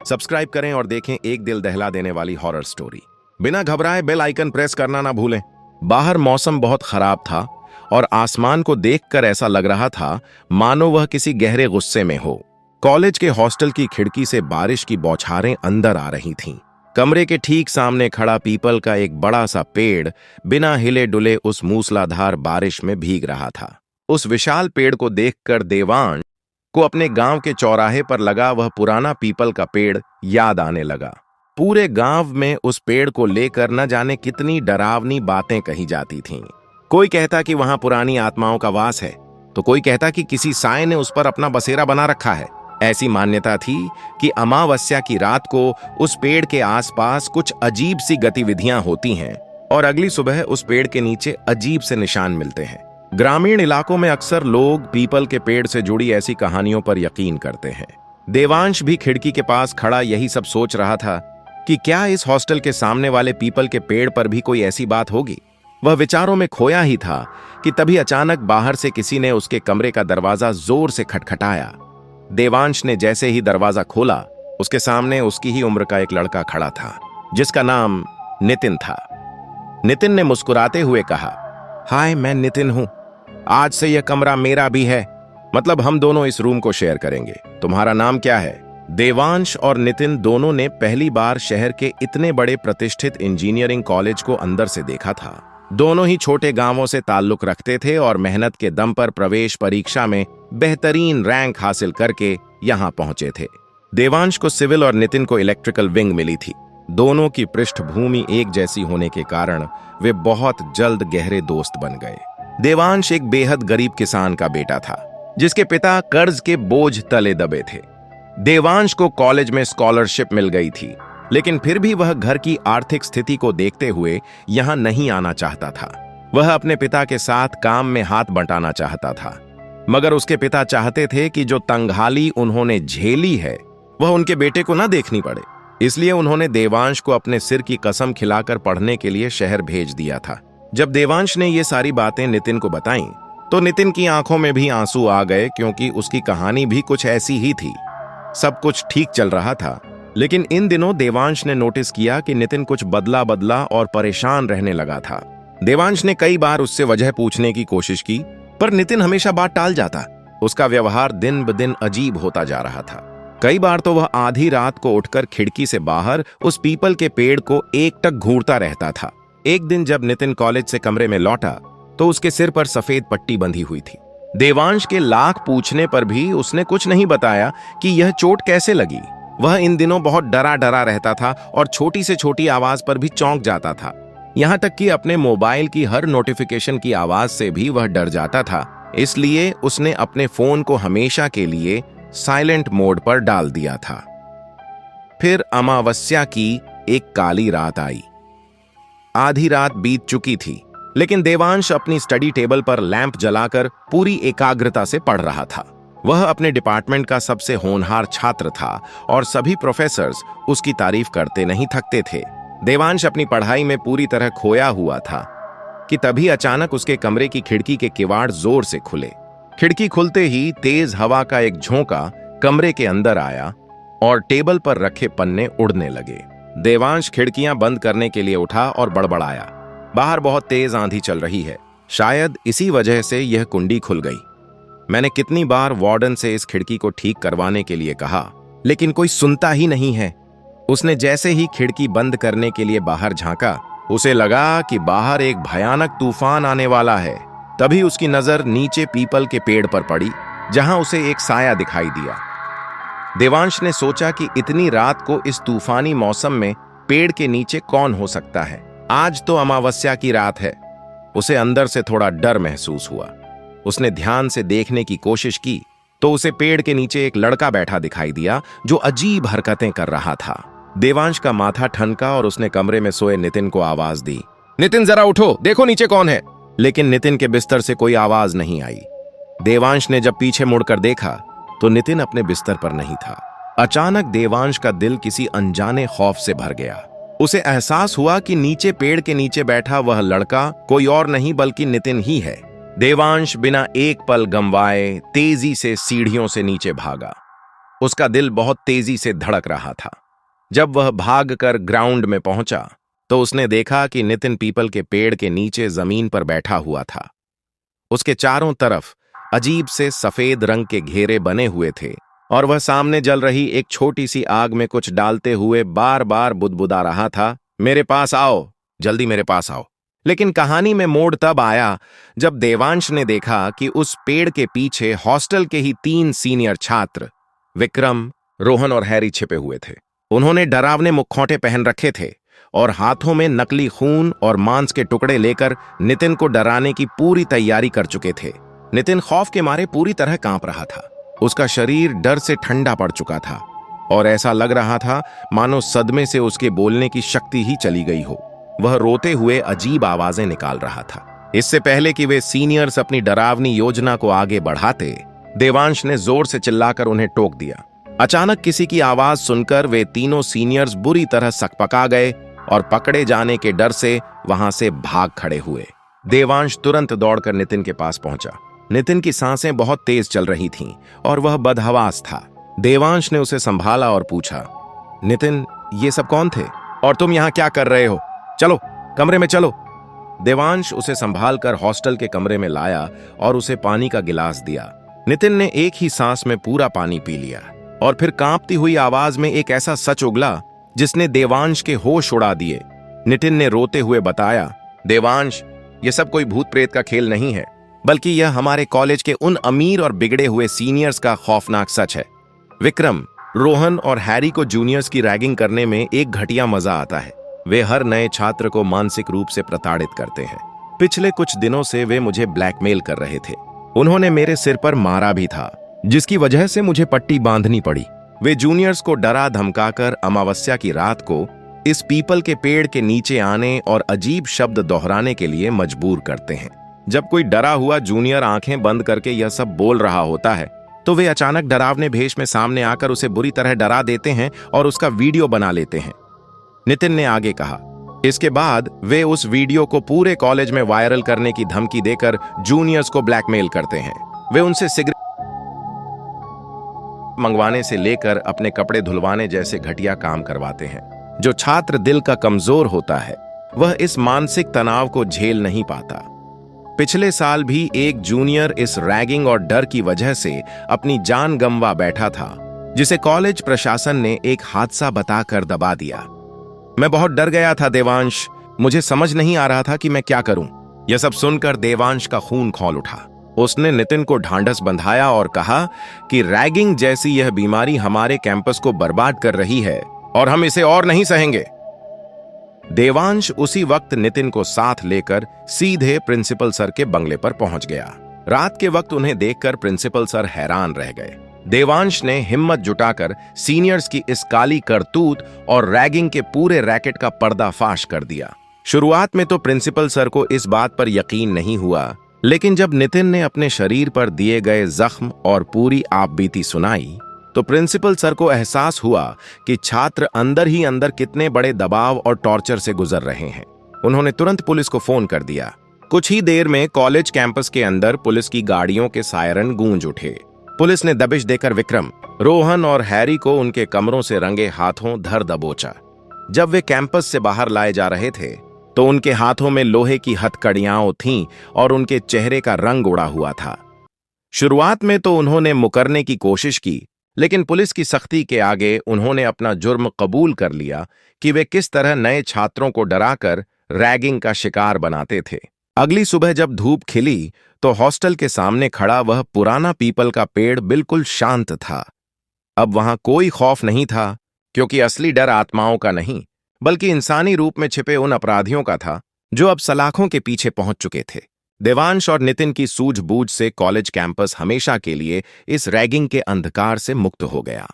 Subscribe करें और देखें एक दिल दहला देने वाली हॉरर स्टोरी। बिना घबराए बेल आइकन प्रेस करना ना भूलें। बाहर मौसम बहुत खराब था और आसमान को देखकर ऐसा लग रहा था मानो वह किसी गहरे गुस्से में हो। कॉलेज के हॉस्टल की खिड़की से बारिश की बौछारें अंदर आ रही थीं। कमरे के ठीक सामने खड़ा पीपल का एक बड़ा सा पेड़ बिना हिले डुले उस मूसलाधार बारिश में भीग रहा था। उस विशाल पेड़ को देखकर देवांश को अपने गांव के चौराहे पर लगा वह पुराना पीपल का पेड़ याद आने लगा। पूरे गांव में उस पेड़ को लेकर न जाने कितनी डरावनी बातें कही जाती थीं। कोई कहता कि वहां पुरानी आत्माओं का वास है, तो कोई कहता कि किसी साए ने उस पर अपना बसेरा बना रखा है। ऐसी मान्यता थी कि अमावस्या की रात को उस पेड़ के आसपास कुछ अजीब सी गतिविधियां होती हैं और अगली सुबह उस पेड़ के नीचे अजीब से निशान मिलते हैं। ग्रामीण इलाकों में अक्सर लोग पीपल के पेड़ से जुड़ी ऐसी कहानियों पर यकीन करते हैं। देवांश भी खिड़की के पास खड़ा यही सब सोच रहा था कि क्या इस हॉस्टल के सामने वाले पीपल के पेड़ पर भी कोई ऐसी बात होगी। वह विचारों में खोया ही था कि तभी अचानक बाहर से किसी ने उसके कमरे का दरवाजा जोर से खटखटाया। देवांश ने जैसे ही दरवाजा खोला, उसके सामने उसकी ही उम्र का एक लड़का खड़ा था, जिसका नाम नितिन था। नितिन ने मुस्कुराते हुए कहा, हाय, मैं नितिन हूं। आज से यह कमरा मेरा भी है, मतलब हम दोनों इस रूम को शेयर करेंगे। तुम्हारा नाम क्या है? देवांश और नितिन दोनों ने पहली बार शहर के इतने बड़े प्रतिष्ठित इंजीनियरिंग कॉलेज को अंदर से देखा था। दोनों ही छोटे गांवों से ताल्लुक रखते थे और मेहनत के दम पर प्रवेश परीक्षा में बेहतरीन रैंक हासिल करके यहां पहुंचे थे। देवांश को सिविल और नितिन को इलेक्ट्रिकल विंग मिली थी। दोनों की पृष्ठभूमि एक जैसी होने के कारण वे बहुत जल्द गहरे दोस्त बन गए। देवांश एक बेहद गरीब किसान का बेटा था, जिसके पिता कर्ज के बोझ तले दबे थे। देवांश को कॉलेज में स्कॉलरशिप मिल गई थी, लेकिन फिर भी वह घर की आर्थिक स्थिति को देखते हुए यहां नहीं आना चाहता था। वह अपने पिता के साथ काम में हाथ बंटाना चाहता था, मगर उसके पिता चाहते थे कि जो तंगहाली उन्होंने झेली है वह उनके बेटे को न देखनी पड़े। इसलिए उन्होंने देवांश को अपने सिर की कसम खिलाकर पढ़ने के लिए शहर भेज दिया था। जब देवांश ने ये सारी बातें नितिन को बताईं, तो नितिन की आंखों में भी आंसू आ गए, क्योंकि उसकी कहानी भी कुछ ऐसी ही थी। सब कुछ ठीक चल रहा था, लेकिन इन दिनों देवांश ने नोटिस किया कि नितिन कुछ बदला बदला और परेशान रहने लगा था। देवांश ने कई बार उससे वजह पूछने की कोशिश की, पर नितिन हमेशा बात टाल जाता। उसका व्यवहार दिन ब दिन अजीब होता जा रहा था। कई बार तो वह आधी रात को उठकर खिड़की से बाहर उस पीपल के पेड़ को एकटक घूरता रहता था। एक दिन जब नितिन कॉलेज से कमरे में लौटा, तो उसके सिर पर सफेद पट्टी बंधी हुई थी। देवांश के लाख पूछने पर भी उसने कुछ नहीं बताया कि यह चोट कैसे लगी। वह इन दिनों बहुत डरा डरा रहता था और छोटी से छोटी आवाज पर भी चौंक जाता था। यहां तक कि अपने मोबाइल की हर नोटिफिकेशन की आवाज से भी वह डर जाता था। इसलिए उसने अपने फोन को हमेशा के लिए साइलेंट मोड पर डाल दिया था। फिर अमावस्या की एक काली रात आई। आधी रात बीत चुकी थी, लेकिन देवांश अपनी स्टडी टेबल पर लैंप जलाकर पूरी एकाग्रता से पढ़ रहा था। वह अपने डिपार्टमेंट का सबसे होनहार छात्र था और सभी प्रोफेसर्स उसकी तारीफ करते नहीं थकते थे। देवांश अपनी पढ़ाई में पूरी तरह खोया हुआ था कि तभी अचानक उसके कमरे की खिड़की के किवाड़ जोर से खुले। खिड़की खुलते ही तेज हवा का एक झोंका कमरे के अंदर आया और टेबल पर रखे पन्ने उड़ने लगे। देवांश खिड़कियां बंद करने के लिए उठा और बड़बड़ाया, बाहर बहुत तेज आंधी चल रही है, शायद इसी वजह से यह कुंडी खुल गई। मैंने कितनी बार वार्डन से इस खिड़की को ठीक करवाने के लिए कहा, लेकिन कोई सुनता ही नहीं है। उसने जैसे ही खिड़की बंद करने के लिए बाहर झांका, उसे लगा कि बाहर एक भयानक तूफान आने वाला है। तभी उसकी नजर नीचे पीपल के पेड़ पर पड़ी, जहां उसे एक साया दिखाई दिया। देवांश ने सोचा कि इतनी रात को इस तूफानी मौसम में पेड़ के नीचे कौन हो सकता है। आज तो अमावस्या की रात है। उसे अंदर से थोड़ा डर महसूस हुआ। उसने ध्यान से देखने की कोशिश की तो उसे पेड़ के नीचे एक लड़का बैठा दिखाई दिया, जो अजीब हरकतें कर रहा था। देवांश का माथा ठनका और उसने कमरे में सोए नितिन को आवाज दी, नितिन जरा उठो, देखो नीचे कौन है। लेकिन नितिन के बिस्तर से कोई आवाज नहीं आई। देवांश ने जब पीछे मुड़कर देखा तो नितिन अपने बिस्तर पर नहीं था। अचानक देवांश का दिल किसी अनजाने खौफ से भर गया। उसे एहसास हुआ कि नीचे पेड़ के नीचे बैठा वह लड़का कोई और नहीं बल्कि नितिन ही है। देवांश बिना एक पल गंवाए तेजी से सीढ़ियों से नीचे भागा। उसका दिल बहुत तेजी से धड़क रहा था। जब वह भागकर ग्राउंड में पहुंचा तो उसने देखा कि नितिन पीपल के पेड़ के नीचे जमीन पर बैठा हुआ था। उसके चारों तरफ अजीब से सफेद रंग के घेरे बने हुए थे और वह सामने जल रही एक छोटी सी आग में कुछ डालते हुए बार बार बुदबुदा रहा था, मेरे पास आओ, जल्दी मेरे पास आओ। लेकिन कहानी में मोड़ तब आया जब देवांश ने देखा कि उस पेड़ के पीछे हॉस्टल के ही 3 सीनियर छात्र विक्रम, रोहन और हैरी छिपे हुए थे। उन्होंने डरावने मुखौटे पहन रखे थे और हाथों में नकली खून और मांस के टुकड़े लेकर नितिन को डराने की पूरी तैयारी कर चुके थे। नितिन खौफ के मारे पूरी तरह कांप रहा था। उसका शरीर डर से ठंडा पड़ चुका था और ऐसा लग रहा था मानो सदमे से उसके बोलने की शक्ति ही चली गई हो। वह रोते हुए अजीब आवाजें निकाल रहा था। इससे पहले कि वे सीनियर्स अपनी डरावनी योजना को आगे बढ़ाते, देवांश ने जोर से चिल्लाकर उन्हें टोक दिया। अचानक किसी की आवाज सुनकर वे तीनों सीनियर्स बुरी तरह सकपका गए और पकड़े जाने के डर से वहां से भाग खड़े हुए। देवांश तुरंत दौड़कर नितिन के पास पहुंचा। नितिन की सांसें बहुत तेज चल रही थीं और वह बदहवास था। देवांश ने उसे संभाला और पूछा, नितिन, ये सब कौन थे और तुम यहां क्या कर रहे हो? चलो, कमरे में चलो। देवांश उसे संभालकर हॉस्टल के कमरे में लाया और उसे पानी का गिलास दिया। नितिन ने एक ही सांस में पूरा पानी पी लिया और फिर कांपती हुई आवाज में एक ऐसा सच उगला जिसने देवांश के होश उड़ा दिए। नितिन ने रोते हुए बताया, देवांश, ये सब कोई भूत प्रेत का खेल नहीं है, बल्कि यह हमारे कॉलेज के उन अमीर और बिगड़े हुए सीनियर्स का खौफनाक सच है। विक्रम, रोहन और हैरी को जूनियर्स की रैगिंग करने में एक घटिया मजा आता है। वे हर नए छात्र को मानसिक रूप से प्रताड़ित करते हैं। पिछले कुछ दिनों से वे मुझे ब्लैकमेल कर रहे थे। उन्होंने मेरे सिर पर मारा भी था, जिसकी वजह से मुझे पट्टी बांधनी पड़ी। वे जूनियर्स को डरा धमकाकर अमावस्या की रात को इस पीपल के पेड़ के नीचे आने और अजीब शब्द दोहराने के लिए मजबूर करते हैं। जब कोई डरा हुआ जूनियर आंखें बंद करके यह सब बोल रहा होता है तो वे अचानक डरावने भेष में सामने आकर उसे बुरी तरह डरा देते हैं और उसका वीडियो बना लेते हैं। नितिन ने आगे कहा, इसके बाद वे उस वीडियो को पूरे कॉलेज में वायरल करने की धमकी देकर जूनियर्स को ब्लैकमेल करते हैं। वे उनसे सिगरेट मंगवाने से लेकर अपने कपड़े धुलवाने जैसे घटिया काम करवाते हैं। जो छात्र दिल का कमजोर होता है वह इस मानसिक तनाव को झेल नहीं पाता। पिछले साल भी एक जूनियर इस रैगिंग और डर की वजह से अपनी जान गंवा बैठा था, जिसे कॉलेज प्रशासन ने एक हादसा बताकर दबा दिया। मैं बहुत डर गया था देवांश, मुझे समझ नहीं आ रहा था कि मैं क्या करूं। यह सब सुनकर देवांश का खून खौल उठा। उसने नितिन को ढांढस बंधाया और कहा कि रैगिंग जैसी यह बीमारी हमारे कैंपस को बर्बाद कर रही है और हम इसे और नहीं सहेंगे। देवांश उसी वक्त नितिन को साथ लेकर सीधे प्रिंसिपल सर के बंगले पर पहुंच गया। रात के वक्त उन्हें देखकर प्रिंसिपल सर हैरान रह गए। देवांश ने हिम्मत जुटाकर सीनियर्स की इस काली करतूत और रैगिंग के पूरे रैकेट का पर्दाफाश कर दिया। शुरुआत में तो प्रिंसिपल सर को इस बात पर यकीन नहीं हुआ, लेकिन जब नितिन ने अपने शरीर पर दिए गए जख्म और पूरी आपबीती सुनाई तो प्रिंसिपल सर को एहसास हुआ कि छात्र अंदर ही अंदर कितने बड़े दबाव और टॉर्चर से गुजर रहे हैं। उन्होंने तुरंत पुलिस को फोन कर दिया। कुछ ही देर में कॉलेज कैंपस के अंदर पुलिस की गाड़ियों के सायरन गूंज उठे। पुलिस ने दबिश देकर विक्रम, रोहन और हैरी को उनके कमरों से रंगे हाथों धर दबोचा। जब वे कैंपस से बाहर लाए जा रहे थे तो उनके हाथों में लोहे की हथकड़ियां थीं और उनके चेहरे का रंग उड़ा हुआ था। शुरुआत में तो उन्होंने मुकरने की कोशिश की, लेकिन पुलिस की सख्ती के आगे उन्होंने अपना जुर्म कबूल कर लिया कि वे किस तरह नए छात्रों को डराकर रैगिंग का शिकार बनाते थे। अगली सुबह जब धूप खिली तो हॉस्टल के सामने खड़ा वह पुराना पीपल का पेड़ बिल्कुल शांत था। अब वहां कोई खौफ नहीं था, क्योंकि असली डर आत्माओं का नहीं बल्कि इंसानी रूप में छिपे उन अपराधियों का था जो अब सलाखों के पीछे पहुंच चुके थे। देवांश और नितिन की सूझबूझ से कॉलेज कैंपस हमेशा के लिए इस रैगिंग के अंधकार से मुक्त हो गया।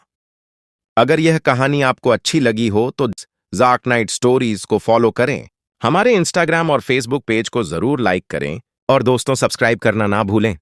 अगर यह कहानी आपको अच्छी लगी हो तो डार्क नाइट स्टोरीज को फॉलो करें, हमारे इंस्टाग्राम और फेसबुक पेज को जरूर लाइक करें और दोस्तों सब्सक्राइब करना ना भूलें।